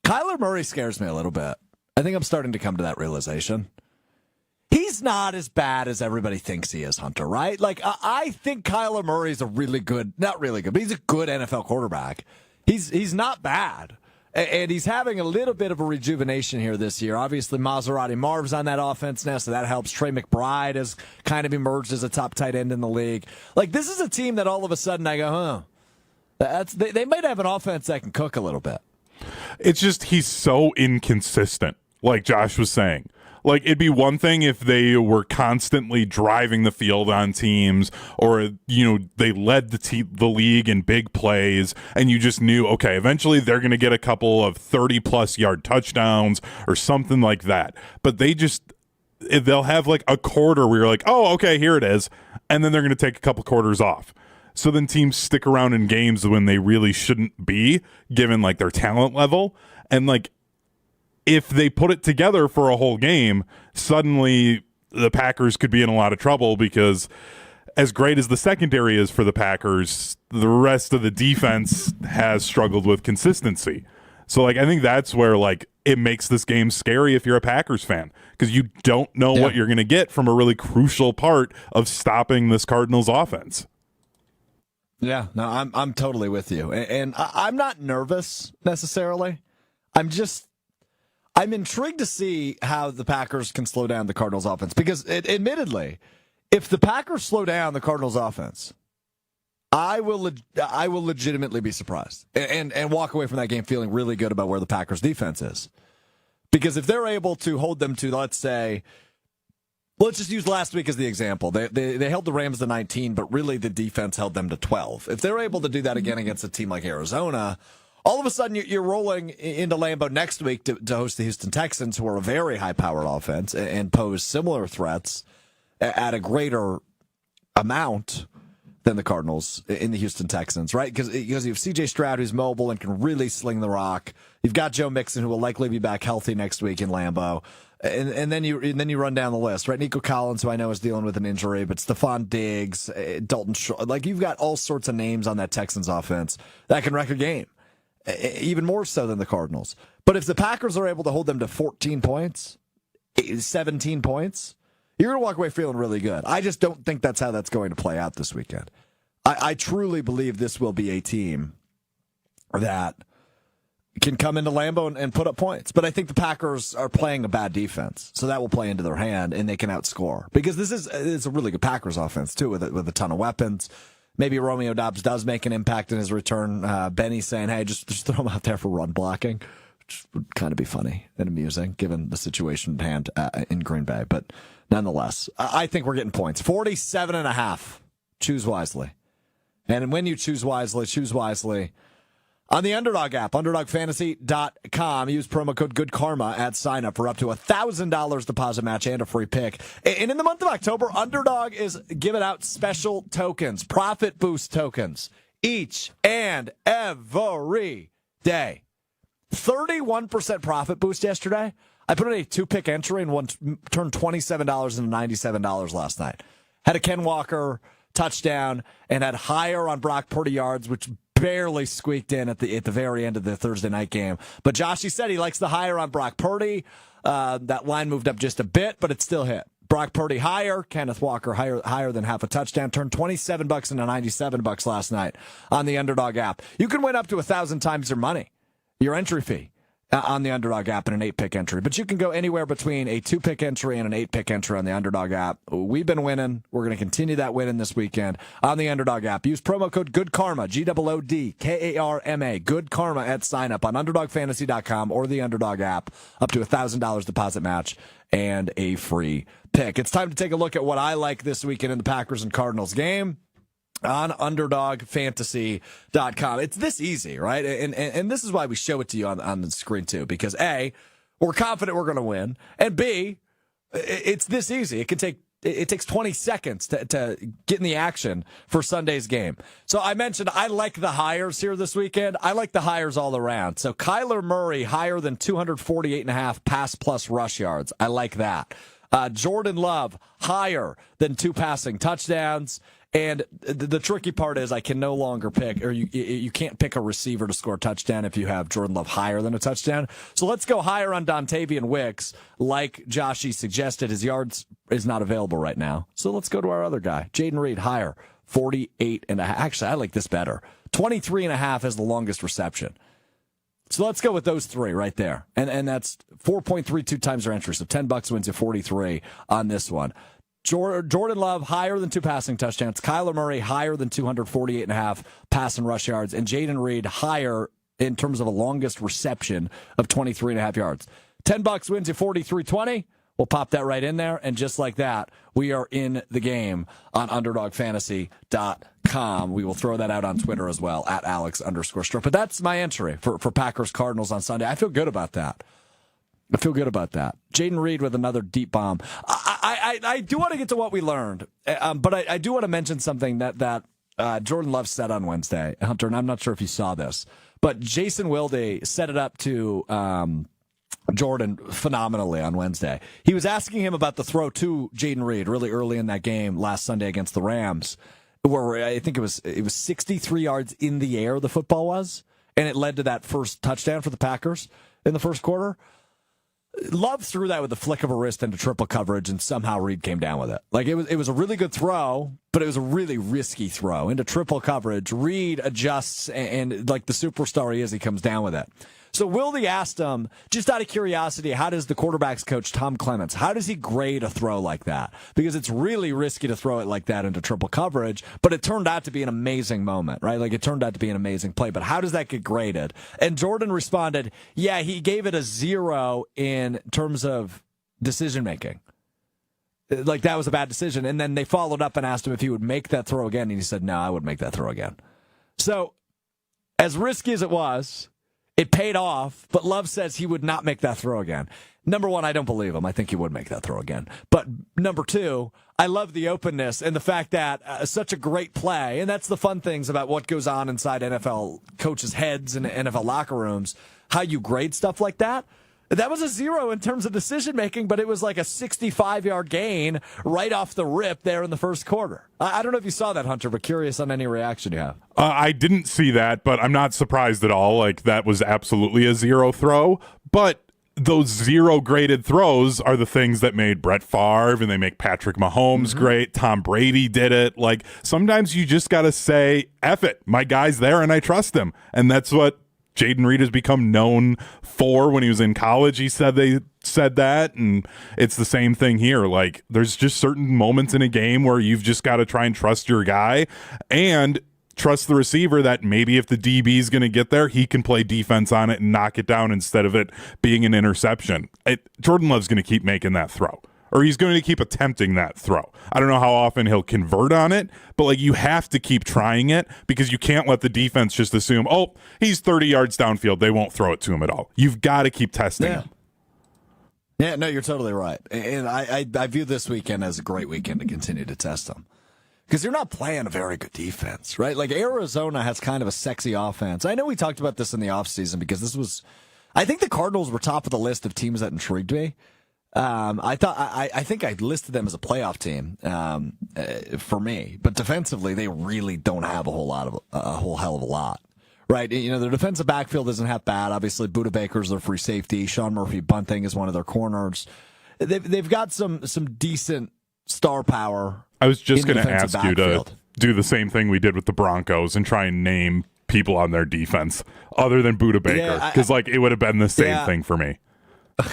Kyler Murray scares me a little bit. I think I'm starting to come to that realization. He's not as bad as everybody thinks he is, Hunter, right? I think Kyler Murray's a really good, not really good, but he's a good NFL quarterback. He's not bad. And he's having a little bit of a rejuvenation here this year. Obviously, Maserati Marv's on that offense now, so that helps. Trey McBride has kind of emerged as a top tight end in the league. This is a team that all of a sudden I go, they might have an offense that can cook a little bit. It's just he's so inconsistent, like Josh was saying. It'd be one thing if they were constantly driving the field on teams, or they led the league in big plays, and you just knew, okay, eventually they're going to get a couple of 30-plus yard touchdowns or something like that. But they'll have a quarter where you're like, oh, okay, here it is, and then they're going to take a couple quarters off. So then teams stick around in games when they really shouldn't be, given their talent level, and if they put it together for a whole game, suddenly the Packers could be in a lot of trouble, because as great as the secondary is for the Packers, the rest of the defense has struggled with consistency. So I think that's where it makes this game scary if you're a Packers fan, because you don't know what you're going to get from a really crucial part of stopping this Cardinals offense. Yeah, no, I'm totally with you. And I'm not nervous necessarily. I'm intrigued to see how the Packers can slow down the Cardinals offense, because admittedly, If the Packers slow down the Cardinals' offense, I will legitimately be surprised and walk away from that game feeling really good about where the Packers' defense is. Because if they're able to hold them to, let's just use last week as the example. They held the Rams to 19, but really the defense held them to 12. If they're able to do that again against a team like Arizona, all of a sudden you're rolling into Lambeau next week to host the Houston Texans, who are a very high-powered offense and pose similar threats at a greater amount than the Cardinals in the Houston Texans, right? Because you have C.J. Stroud, who's mobile and can really sling the rock. You've got Joe Mixon, who will likely be back healthy next week in Lambeau. And then you run down the list, right? Nico Collins, who I know is dealing with an injury, but Stephon Diggs, Dalton Schultz. Like, you've got all sorts of names on that Texans offense that can wreck a game, even more so than the Cardinals. But if the Packers are able to hold them to 14 points, 17 points, you're going to walk away feeling really good. I just don't think that's how that's going to play out this weekend. I truly believe this will be a team that can come into Lambeau and put up points. But I think the Packers are playing a bad defense, so that will play into their hand, and they can outscore. Because it's a really good Packers offense, too, with a ton of weapons. Maybe Romeo Doubs does make an impact in his return. Benny's saying, hey, just throw him out there for run blocking, which would kind of be funny and amusing, given the situation at hand in Green Bay. But nonetheless, I think we're getting points. 47.5. Choose wisely. And when you choose wisely on the Underdog app, UnderdogFantasy.com. Use promo code GoodKarma at sign up for up to $1,000 deposit match and a free pick. And in the month of October, Underdog is giving out special tokens, profit boost tokens, each and every day. 31% profit boost yesterday. I put in a 2-pick entry and turned $27 into $97 last night. Had a Ken Walker touchdown and had higher on Brock Purdy yards, which barely squeaked in at the very end of the Thursday night game. But Joshy said he likes the higher on Brock Purdy. That line moved up just a bit, but it still hit. Brock Purdy higher, Kenneth Walker higher than half a touchdown. Turned $27 into $97 last night on the Underdog app. You can win up to 1,000 times your money, your entry fee, on the Underdog app in an 8-pick entry. But you can go anywhere between a 2-pick entry and an 8-pick entry on the Underdog app. We've been winning. We're going to continue that winning this weekend on the Underdog app. Use promo code GoodKarma, GOODKARMA, GoodKarma at sign up on UnderdogFantasy.com or the Underdog app. Up to $1,000 deposit match and a free pick. It's time to take a look at what I like this weekend in the Packers and Cardinals game on UnderdogFantasy.com. It's this easy, right? And this is why we show it to you on the screen, too, because A, we're confident we're going to win, and B, it's this easy. It takes 20 seconds to get in the action for Sunday's game. So I mentioned I like the hires here this weekend. I like the hires all around. So Kyler Murray higher than 248.5 pass plus rush yards. I like that. Jordan Love higher than 2 passing touchdowns. And the tricky part is I can no longer pick, or you can't pick a receiver to score a touchdown if you have Jordan Love higher than a touchdown. So let's go higher on Dontavian Wicks, like Joshy suggested. His yards is not available right now. So let's go to our other guy, Jaden Reed, higher, 48.5. Actually, I like this better. 23.5 is the longest reception. So let's go with those three right there. And that's 4.32 times their entry. So $10 wins you 43 on this one. Jordan Love higher than 2 passing touchdowns. Kyler Murray higher than 248.5 pass and rush yards. And Jaden Reed higher in terms of a longest reception of 23.5 yards. $10 wins you 43.20. We'll pop that right in there. And just like that, we are in the game on UnderdogFantasy.com. We will throw that out on Twitter as well, at Alex_Strouf. But that's my entry for Packers Cardinals on Sunday. I feel good about that. Jaden Reed with another deep bomb. I do want to get to what we learned, but I do want to mention something that Jordan Love said on Wednesday, Hunter, and I'm not sure if you saw this, but Jason Wilde set it up to Jordan phenomenally on Wednesday. He was asking him about the throw to Jaden Reed really early in that game last Sunday against the Rams, where I think it was 63 yards in the air, the football was, and it led to that first touchdown for the Packers in the first quarter. Love threw that with a flick of a wrist into triple coverage, and somehow Reed came down with it. Like, it was a really good throw, but it was a really risky throw into triple coverage. Reed adjusts, and like the superstar he is, he comes down with it. So Wilde asked him, just out of curiosity, how does the quarterback's coach, Tom Clements, how does he grade a throw like that? Because it's really risky to throw it like that into triple coverage, but it turned out to be an amazing moment, right? Like, it turned out to be an amazing play, but how does that get graded? And Jordan responded, yeah, he gave it a 0 in terms of decision-making. Like, that was a bad decision. And then they followed up and asked him if he would make that throw again, and he said, no, I would make that throw again. So, as risky as it was, it paid off, but Love says he would not make that throw again. Number one, I don't believe him. I think he would make that throw again. But number two, I love the openness and the fact that such a great play, and that's the fun things about what goes on inside NFL coaches' heads and NFL locker rooms, how you grade stuff like that. That was a 0 in terms of decision-making, but it was like a 65-yard gain right off the rip there in the first quarter. I don't know if you saw that, Hunter, but curious on any reaction you have. I didn't see that, but I'm not surprised at all. Like, that was absolutely a 0 throw. But those 0 graded throws are the things that made Brett Favre and they make Patrick Mahomes great. Tom Brady did it. Like, sometimes you just got to say, F it. My guy's there and I trust him. And that's what Jaden Reed has become known for. When he was in college, he said that, and it's the same thing here. Like, there's just certain moments in a game where you've just got to try and trust your guy and trust the receiver that maybe if the DB is going to get there, he can play defense on it and knock it down instead of it being an interception. Jordan Love's going to keep making that throw, or he's going to keep attempting that throw. I don't know how often he'll convert on it, but like, you have to keep trying it because you can't let the defense just assume, oh, he's 30 yards downfield, they won't throw it to him at all. You've got to keep testing him. Yeah, no, you're totally right. And I view this weekend as a great weekend to continue to test them. Because you're not playing a very good defense, right? Like, Arizona has kind of a sexy offense. I know we talked about this in the offseason because this was, I think the Cardinals were top of the list of teams that intrigued me. I think I listed them as a playoff team for me, but defensively they really don't have a whole hell of a lot, right? You know, their defensive backfield isn't half bad. Obviously, Buda Baker's their free safety. Sean Murphy Bunting is one of their corners. They've got some decent star power. I was just going to ask you to do the same thing we did with the Broncos and try and name people on their defense other than Buda Baker, because it would have been the same thing for me.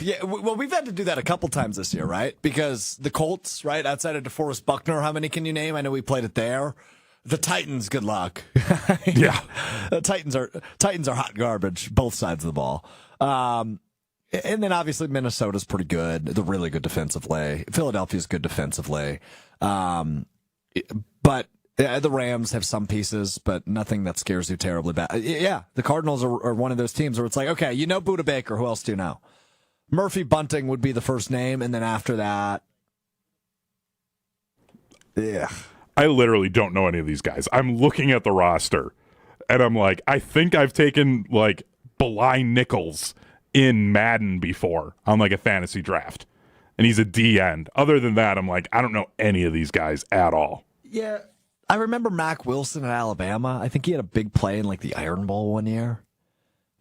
Yeah, well, we've had to do that a couple times this year, right? Because the Colts, right, outside of DeForest Buckner, how many can you name? I know we played it there. The Titans, good luck. Yeah, the Titans are hot garbage, both sides of the ball. And then obviously Minnesota's pretty good. They're really good defensively. Philadelphia's good defensively. But the Rams have some pieces, but nothing that scares you terribly bad. Yeah, the Cardinals are one of those teams where it's like, okay, you know Buda Baker. Who else do you know? Murphy Bunting would be the first name, and then after that, yeah. I literally don't know any of these guys. I'm looking at the roster, and I'm like, I think I've taken, like, Bly Nichols in Madden before on, like, a fantasy draft, and he's a D-end. Other than that, I'm like, I don't know any of these guys at all. Yeah, I remember Mac Wilson at Alabama. I think he had a big play in, like, the Iron Bowl one year,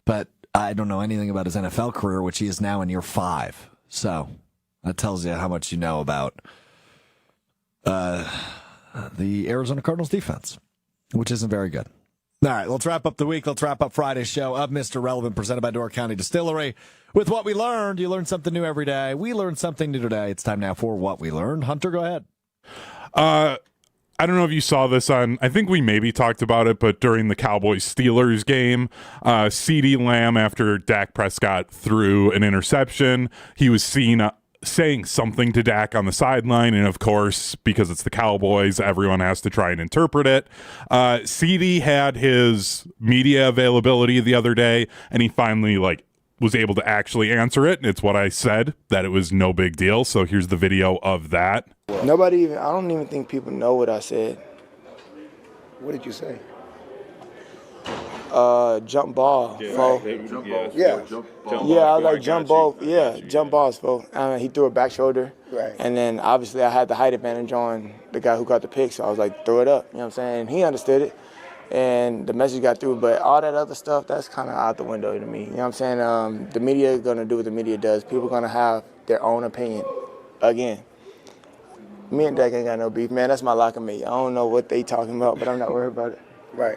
but I don't know anything about his NFL career, which he is now in year 5. So that tells you how much you know about the Arizona Cardinals defense, which isn't very good. All right, let's wrap up the week. Let's wrap up Friday's show of Mr. Relevant, presented by Door County Distillery. With What We Learned, you learn something new every day. We learned something new today. It's time now for What We Learned. Hunter, go ahead. I don't know if you saw this on, I think we maybe talked about it, but during the Cowboys-Steelers game, CeeDee Lamb, after Dak Prescott threw an interception, he was seen saying something to Dak on the sideline, and of course, because it's the Cowboys, everyone has to try and interpret it. CeeDee had his media availability the other day, and he finally, was able to actually answer it. It's what I said, that it was no big deal, so here's the video of that. I don't even think people know what I said. What did you say? Jump ball, fo. Yeah. I was like, jump ball. Yeah, jump balls, fo. He threw a back shoulder. Right. And then, obviously, I had the height advantage on the guy who got the pick, so I was like, throw it up. You know what I'm saying? And he understood it, and the message got through. But all that other stuff, that's kind of out the window to me. You know what I'm saying? The media is going to do what the media does. People are going to have their own opinion. Again, me and Dak ain't got no beef, man. That's my locker mate. I don't know what they talking about, but I'm not worried about it. Right.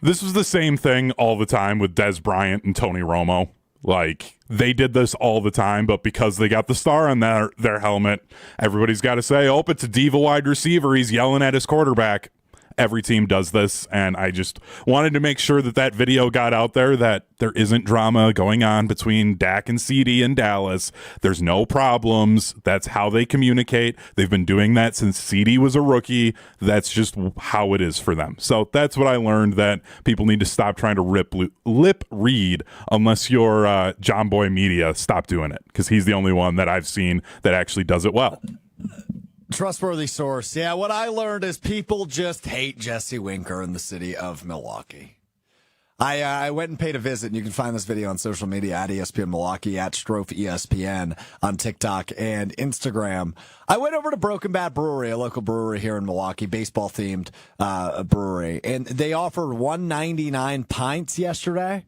This was the same thing all the time with Des Bryant and Tony Romo. Like, they did this all the time, but because they got the star on their helmet, everybody's got to say, oh, it's a diva wide receiver. He's yelling at his quarterback. Every team does this, and I just wanted to make sure that video got out there, that there isn't drama going on between Dak and CD in Dallas. There's no problems. That's how they communicate. They've been doing that since CD was a rookie. That's just how it is for them. So that's what I learned, that people need to stop trying to lip read unless you're John Boy Media. Stop doing it, because he's the only one that I've seen that actually does it well. Trustworthy source. Yeah, what I learned is people just hate Jesse Winker in the city of Milwaukee. I went and paid a visit, and you can find this video on social media at ESPN Milwaukee, at Strouf ESPN on TikTok and Instagram. I went over to Broken Bat Brewery, a local brewery here in Milwaukee, baseball-themed brewery, and they offered $1.99 pints yesterday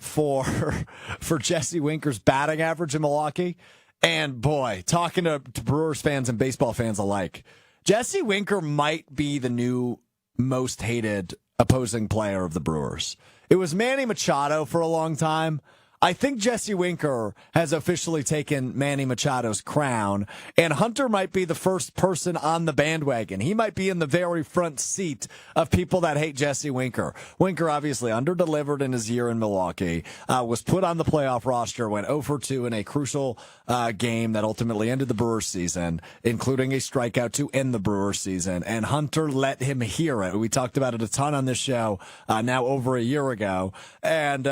for Jesse Winker's batting average in Milwaukee. And boy, talking to Brewers fans and baseball fans alike, Jesse Winker might be the new most hated opposing player of the Brewers. It was Manny Machado for a long time. I think Jesse Winker has officially taken Manny Machado's crown, and Hunter might be the first person on the bandwagon. He might be in the very front seat of people that hate Jesse Winker. Winker obviously underdelivered in his year in Milwaukee, was put on the playoff roster, went 0 for 2 in a crucial game that ultimately ended the Brewers season, including a strikeout to end the Brewers season, and Hunter let him hear it. We talked about it a ton on this show now over a year ago, and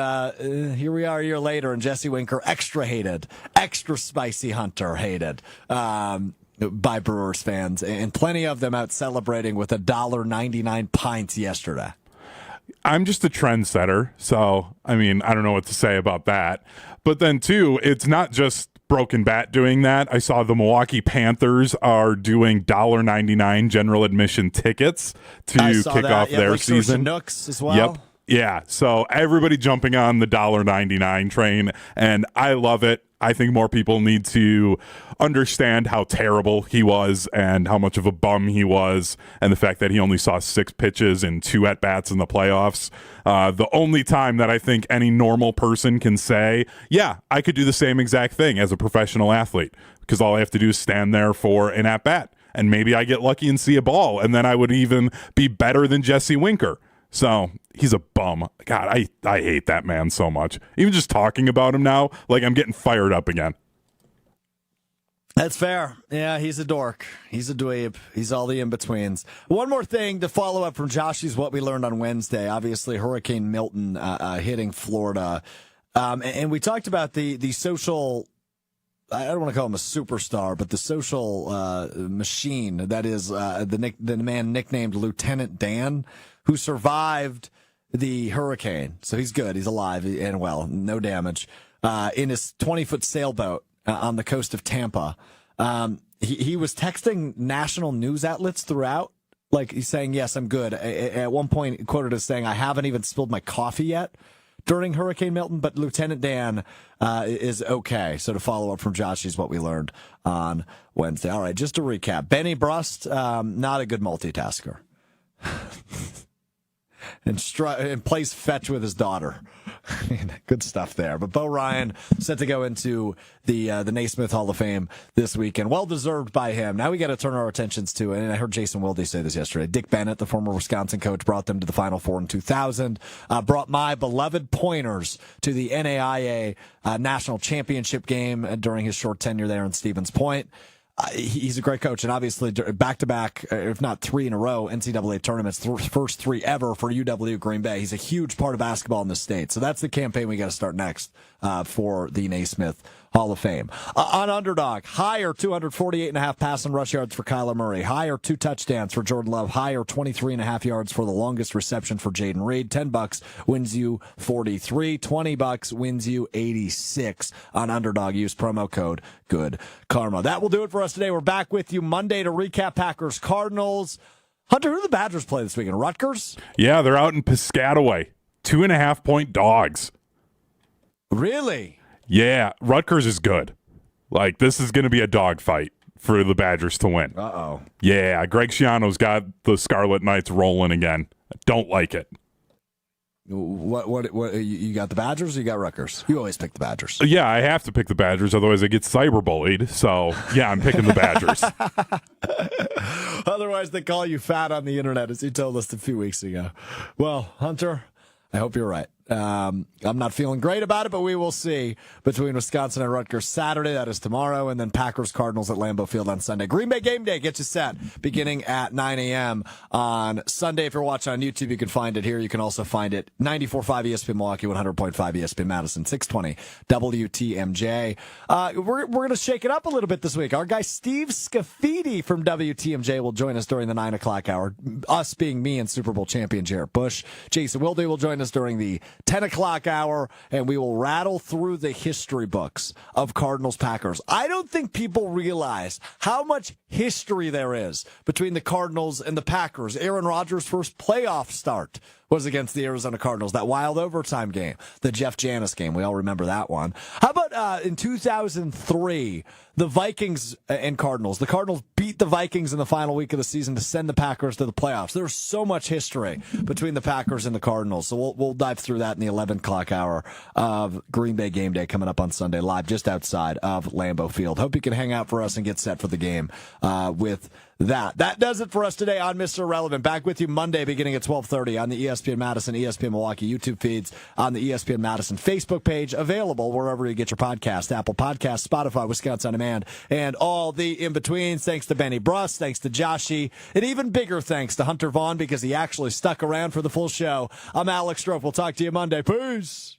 here we are a year later, and Jesse Winker extra hated, extra spicy Hunter hated by Brewers fans, and plenty of them out celebrating with $1.99 pints yesterday. I'm just a trendsetter, so I mean, I don't know what to say about that. But then too, it's not just Broken Bat doing that. I saw the Milwaukee Panthers are doing $1.99 general admission tickets to kick off their like season. Nooks as well. Yep. Yeah, so everybody jumping on the $1.99 train, and I love it. I think more people need to understand how terrible he was and how much of a bum he was, and the fact that he only saw 6 pitches and 2 at-bats in the playoffs. The only time that I think any normal person can say, yeah, I could do the same exact thing as a professional athlete, because all I have to do is stand there for an at-bat, and maybe I get lucky and see a ball, and then I would even be better than Jesse Winker. So he's a bum. God, I hate that man so much. Even just talking about him now, like, I'm getting fired up again. That's fair. Yeah, he's a dork. He's a dweeb. He's all the in-betweens. One more thing to follow up from Joshy's what we learned on Wednesday. Obviously, Hurricane Milton hitting Florida. And we talked about the social, I don't want to call him a superstar, but the social machine that is the man nicknamed Lieutenant Dan, who survived the hurricane. So he's good. He's alive and well. No damage. In his 20-foot sailboat on the coast of Tampa. He was texting national news outlets throughout. Like, he's saying, yes, I'm good. At one point, quoted as saying, I haven't even spilled my coffee yet during Hurricane Milton, but Lieutenant Dan is okay. So to follow up from Joshy's what we learned on Wednesday. All right, just to recap. Benny Brust, not a good multitasker. and plays fetch with his daughter. Good stuff there. But Bo Ryan set to go into the Naismith Hall of Fame this weekend. Well deserved by him. Now we got to turn our attentions to, and I heard Jason Wilde say this yesterday, Dick Bennett, the former Wisconsin coach, brought them to the Final Four in 2000, brought my beloved Pointers to the NAIA National Championship game during his short tenure there in Stevens Point. He's a great coach, and obviously back-to-back, if not 3 in a row, NCAA tournaments, first 3 ever for UW Green Bay. He's a huge part of basketball in the state. So that's the campaign we got to start next for the Naismith Hall of Fame. On Underdog, higher 248.5 pass and rush yards for Kyler Murray. Higher 2 touchdowns for Jordan Love. Higher 23.5 yards for the longest reception for Jaden Reed. $10 wins you 43. $20 wins you 86 on Underdog. Use promo code Good Karma. That will do it for us today. We're back with you Monday to recap Packers Cardinals. Hunter, who do the Badgers play this weekend? Rutgers? Yeah, they're out in Piscataway. 2.5-point dogs. Really? Yeah, Rutgers is good. Like, this is going to be a dogfight for the Badgers to win. Uh-oh. Yeah, Greg Schiano's got the Scarlet Knights rolling again. Don't like it. What you got the Badgers or you got Rutgers? You always pick the Badgers. Yeah, I have to pick the Badgers, otherwise I get cyberbullied. So, yeah, I'm picking the Badgers. Otherwise, they call you fat on the internet, as you told us a few weeks ago. Well, Hunter, I hope you're right. I'm not feeling great about it, but we will see between Wisconsin and Rutgers Saturday. That is tomorrow. And then Packers Cardinals at Lambeau Field on Sunday. Green Bay game day gets you set beginning at 9 a.m. on Sunday. If you're watching on YouTube, you can find it here. You can also find it 94.5 ESPN Milwaukee, 100.5 ESPN Madison, 620 WTMJ. We're going to shake it up a little bit this week. Our guy Steve Scafidi from WTMJ will join us during the 9 o'clock hour. Us being me and Super Bowl champion Jarrett Bush. Jason Wilde will join us during the 10 o'clock hour, and we will rattle through the history books of Cardinals Packers. I don't think people realize how much history there is between the Cardinals and the Packers. Aaron Rodgers' first playoff start was against the Arizona Cardinals, that wild overtime game, the Jeff Janis game. We all remember that one. How about in 2003, the Vikings and Cardinals? The Cardinals beat the Vikings in the final week of the season to send the Packers to the playoffs. There's so much history between the Packers and the Cardinals. So we'll dive through that in the 11 o'clock hour of Green Bay game day coming up on Sunday, live just outside of Lambeau Field. Hope you can hang out for us and get set for the game with that. That does it for us today on Mr. Irrelevant. Back with you Monday beginning at 12:30 on the ESPN Madison, ESPN Milwaukee YouTube feeds, on the ESPN Madison Facebook page, available wherever you get your podcast, Apple Podcasts, Spotify, Wisconsin On Demand, and all the in-betweens. Thanks to Benny Brust, thanks to Joshy, and even bigger thanks to Hunter Vaughn because he actually stuck around for the full show. I'm Alex Strouf. We'll talk to you Monday. Peace.